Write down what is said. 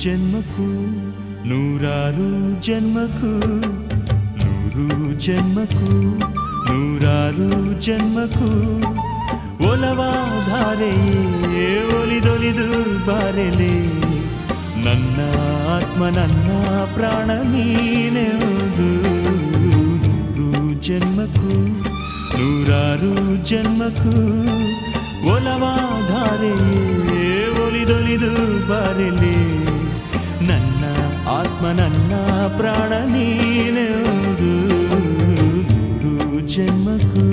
ಜನ್ಮಕ್ಕೂ ನೂರಾರು ಜನ್ಮಕ್ಕೂ ನೂರು ಜನ್ಮಕ್ಕೂ ನೂರಾರು ಜನ್ಮಕ್ಕೂ ಒಲವಾಧಾರೆಯೇ ಒಲಿದೊಲಿದು ಬಾರೆಲೆ ನನ್ನ ಆತ್ಮ ನನ್ನ ಪ್ರಾಣ ನೀನೇ ಹೌದು ನೂರು ಜನ್ಮಕ್ಕೂ ನೂರಾರು ಜನ್ಮಕ್ಕೂ ಒಲವಾಧಾರೆಯೇ ಒಲಿದೊಲಿದು ಬಾರೆಲೆ ನನ್ನ ಆತ್ಮ ನನ್ನ ಪ್ರಾಣ ನೀನೇ ಹೌದು ನೂರು ಜನ್ಮಕ್ಕೂ